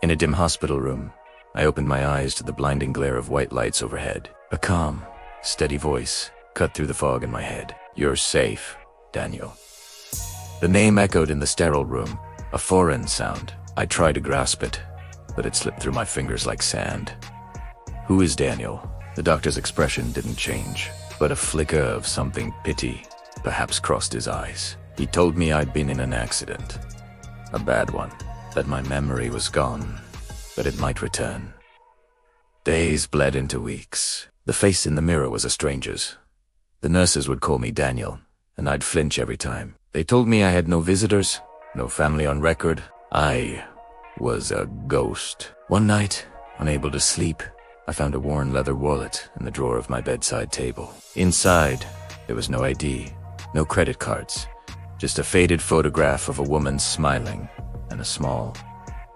In a dim hospital room, I opened my eyes to the blinding glare of white lights overhead. A calm, steady voice cut through the fog in my head. "You're safe, Daniel." The name echoed in the sterile room, a foreign sound. I tried to grasp it, but it slipped through my fingers like sand. "Who is Daniel?" The doctor's expression didn't change, but a flicker of something pity perhaps crossed his eyes. He told me I'd been in an accident. A bad one. That my memory was gone, but it might return. Days bled into weeks. The face in the mirror was a stranger's. The nurses would call me Daniel, and I'd flinch every time. They told me I had no visitors, no family on record. I was a ghost. One night, unable to sleep, I found a worn leather wallet in the drawer of my bedside table. Inside, there was no ID, no credit cards, just a faded photograph of a woman smiling and a small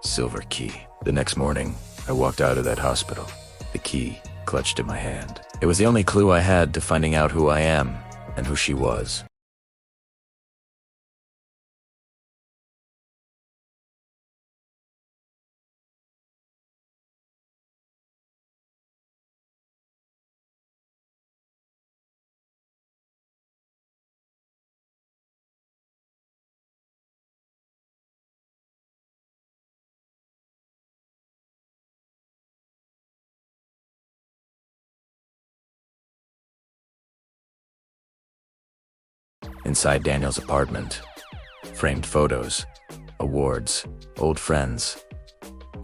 silver key. The next morning, I walked out of that hospital, the key clutched in my hand. It was the only clue I had to finding out who I am and who she was. Inside Daniel's apartment, framed photos, awards, old friends.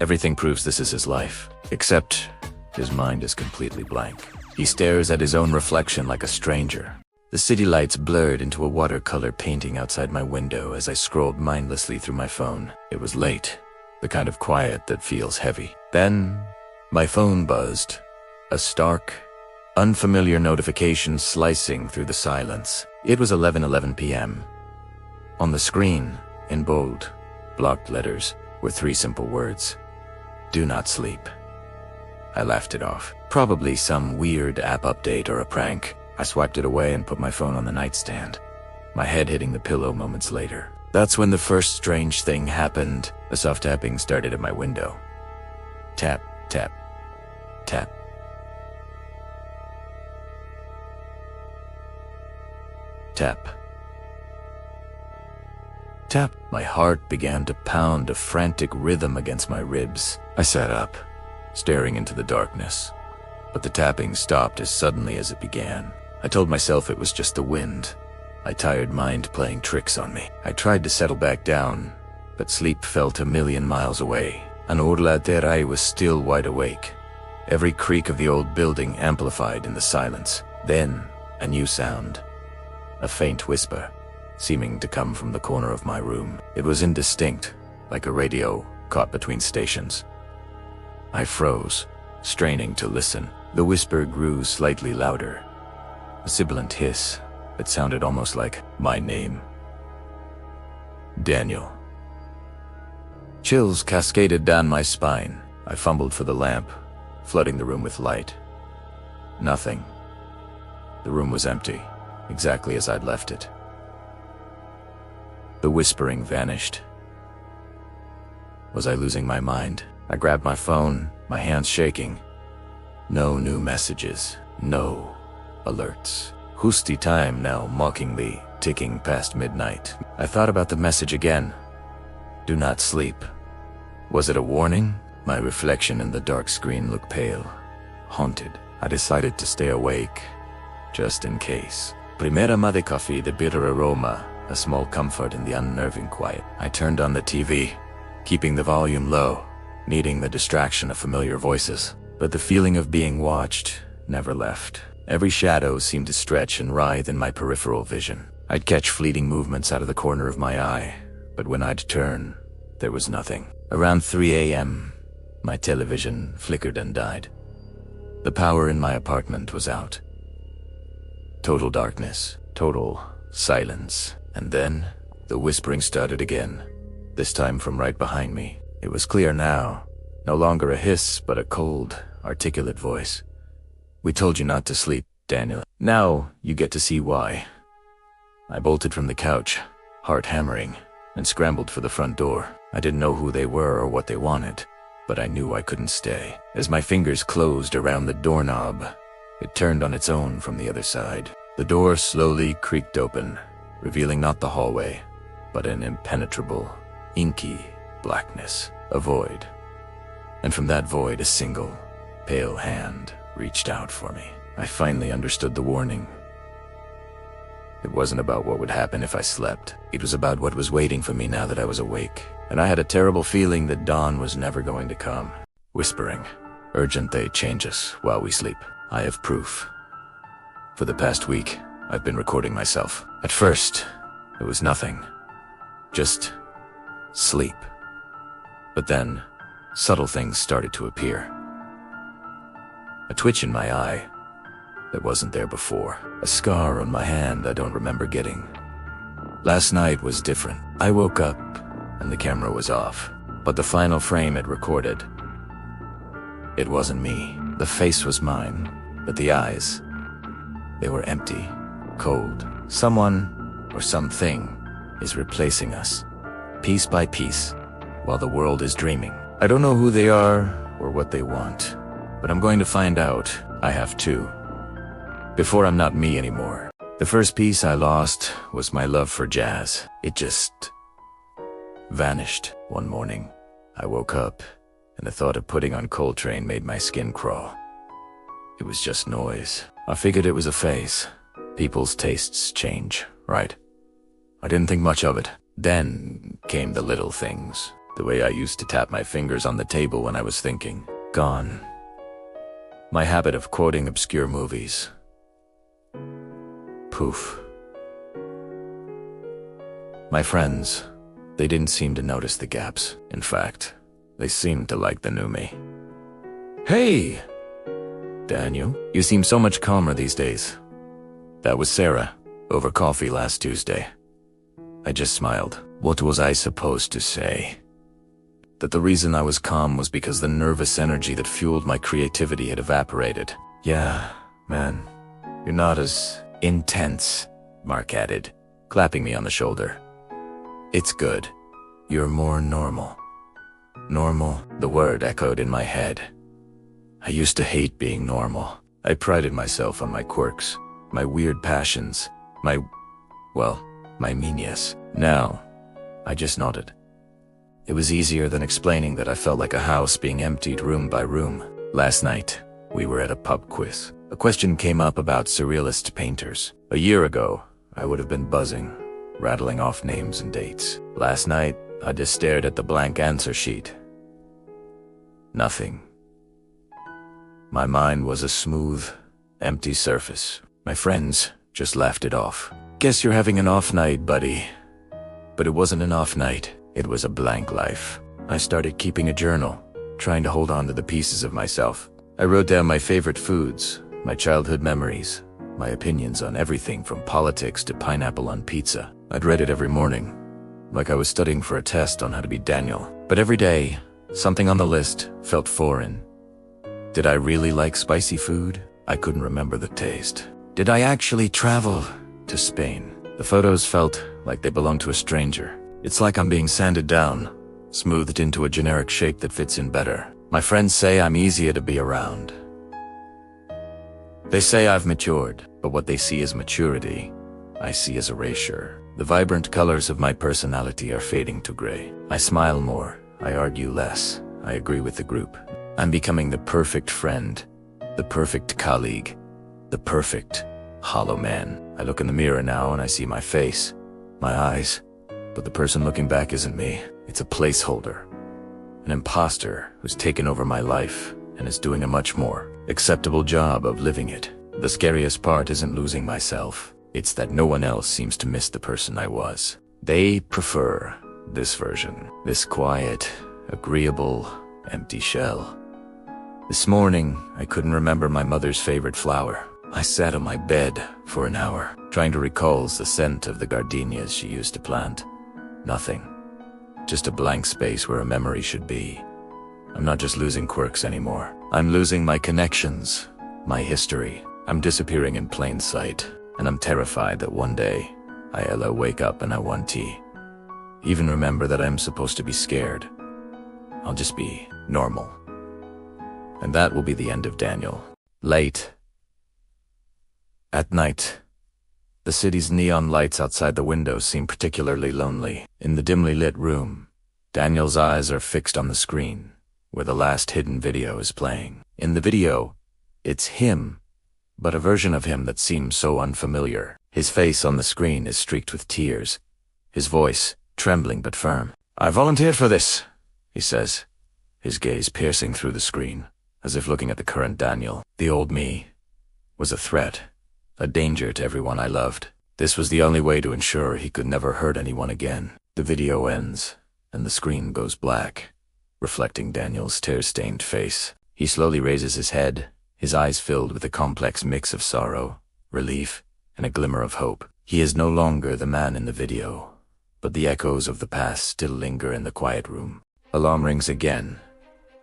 Everything proves this is his life, except his mind is completely blank. He stares at his own reflection like a stranger. The city lights blurred into a watercolor painting outside my window as I scrolled mindlessly through my phone. It was late, the kind of quiet that feels heavy. Then, my phone buzzed, a stark, unfamiliar notification slicing through the silence. It was 11:11 p.m. On the screen, in bold, blocked letters, were 3 simple words. "Do not sleep." I laughed it off. Probably some weird app update or a prank. I swiped it away and put my phone on the nightstand, my head hitting the pillow moments later. That's when the first strange thing happened. A soft tapping started at my window. Tap, tap, tap. Tap. Tap. My heart began to pound a frantic rhythm against my ribs. I sat up, staring into the darkness. But the tapping stopped as suddenly as it began. I told myself it was just the wind, my tired mind playing tricks on me. I tried to settle back down, but sleep felt a million miles away. An orla terai was still wide awake, every creak of the old building amplified in the silence. Then, a new sound. A faint whisper, seeming to come from the corner of my room. It was indistinct, like a radio caught between stations. I froze, straining to listen. The whisper grew slightly louder, a sibilant hiss that sounded almost like my name. Daniel. Chills cascaded down my spine. I fumbled for the lamp, flooding the room with light. Nothing. The room was empty, exactly as I'd left it. The whispering vanished. Was I losing my mind? I grabbed my phone, my hands shaking. No new messages, no alerts. Husti time now mockingly ticking past midnight. I thought about the message again. Do not sleep. Was it a warning? My reflection in the dark screen looked pale, haunted. I decided to stay awake, just in case. Primera de coffee, the bitter aroma, a small comfort in the unnerving quiet. I turned on the TV, keeping the volume low, needing the distraction of familiar voices. But the feeling of being watched never left. Every shadow seemed to stretch and writhe in my peripheral vision. I'd catch fleeting movements out of the corner of my eye, but when I'd turn, there was nothing. Around 3 a.m., my television flickered and died. The power in my apartment was out. Total darkness, total silence. And then, the whispering started again, this time from right behind me. It was clear now, no longer a hiss, but a cold, articulate voice. We told you not to sleep, Daniel. Now you get to see why. I bolted from the couch, heart hammering, and scrambled for the front door. I didn't know who they were or what they wanted, but I knew I couldn't stay. As my fingers closed around the doorknob, it turned on its own from the other side. The door slowly creaked open, revealing not the hallway, but an impenetrable, inky blackness, a void. And from that void, a single, pale hand reached out for me. I finally understood the warning. It wasn't about what would happen if I slept. It was about what was waiting for me now that I was awake. And I had a terrible feeling that dawn was never going to come. Whispering, "Urgent, they change us while we sleep." I have proof. For the past week, I've been recording myself. At first, it was nothing. Just sleep. But then, subtle things started to appear. A twitch in my eye that wasn't there before. A scar on my hand I don't remember getting. Last night was different. I woke up and the camera was off, but the final frame it recorded, it wasn't me. The face was mine, but the eyes, they were empty, cold. Someone or something is replacing us, piece by piece, while the world is dreaming. I don't know who they are or what they want, but I'm going to find out. I have to. Before I'm not me anymore. The first piece I lost was my love for jazz. It just vanished one morning. I woke up, and the thought of putting on Coltrane made my skin crawl. It was just noise. I figured it was a phase. People's tastes change, right? I didn't think much of it. Then came the little things. The way I used to tap my fingers on the table when I was thinking. Gone. My habit of quoting obscure movies. Poof. My friends, they didn't seem to notice the gaps. In fact, they seemed to like the new me. "Hey, Daniel, you seem so much calmer these days." That was Sarah, over coffee last Tuesday. I just smiled. What was I supposed to say? That the reason I was calm was because the nervous energy that fueled my creativity had evaporated. "Yeah, man, you're not as intense," Mark added, clapping me on the shoulder. "It's good. You're more normal." Normal, the word echoed in my head. I used to hate being normal. I prided myself on my quirks, my weird passions, my meanness. Now, I just nodded. It was easier than explaining that I felt like a house being emptied room by room. Last night, we were at a pub quiz. A question came up about surrealist painters. A year ago, I would have been buzzing, rattling off names and dates. Last night, I just stared at the blank answer sheet. Nothing. My mind was a smooth, empty surface. My friends just laughed it off. "Guess you're having an off night, buddy." But it wasn't an off night. It was a blank life. I started keeping a journal, trying to hold on to the pieces of myself. I wrote down my favorite foods, my childhood memories, my opinions on everything from politics to pineapple on pizza. I'd read it every morning, like I was studying for a test on how to be Daniel. But every day, something on the list felt foreign. Did I really like spicy food? I couldn't remember the taste. Did I actually travel to Spain? The photos felt like they belonged to a stranger. It's like I'm being sanded down, smoothed into a generic shape that fits in better. My friends say I'm easier to be around. They say I've matured, but what they see as maturity, I see as erasure. The vibrant colors of my personality are fading to gray. I smile more, I argue less, I agree with the group. I'm becoming the perfect friend, the perfect colleague, the perfect hollow man. I look in the mirror now and I see my face, my eyes, but the person looking back isn't me. It's a placeholder, an imposter who's taken over my life and is doing a much more acceptable job of living it. The scariest part isn't losing myself. It's that no one else seems to miss the person I was. They prefer this version, this quiet, agreeable, empty shell. This morning, I couldn't remember my mother's favorite flower. I sat on my bed for an hour, trying to recall the scent of the gardenias she used to plant. Nothing. Just a blank space where a memory should be. I'm not just losing quirks anymore. I'm losing my connections, my history. I'm disappearing in plain sight, and I'm terrified that one day I'll wake up and I want tea. Even remember that I'm supposed to be scared. I'll just be normal. And that will be the end of Daniel. Late. At night, the city's neon lights outside the window seem particularly lonely. In the dimly lit room, Daniel's eyes are fixed on the screen, where the last hidden video is playing. In the video, it's him, but a version of him that seems so unfamiliar. His face on the screen is streaked with tears, his voice trembling but firm. "I volunteered for this," he says, his gaze piercing through the screen, as if looking at the current Daniel. The old me was a threat, a danger to everyone I loved. This was the only way to ensure he could never hurt anyone again. The video ends, and the screen goes black, reflecting Daniel's tear-stained face. He slowly raises his head, his eyes filled with a complex mix of sorrow, relief, and a glimmer of hope. He is no longer the man in the video, but the echoes of the past still linger in the quiet room. Alarm rings again,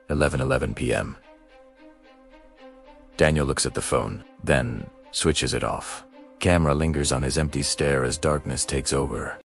11:11 p.m. Daniel looks at the phone, then switches it off. Camera lingers on his empty stare as darkness takes over.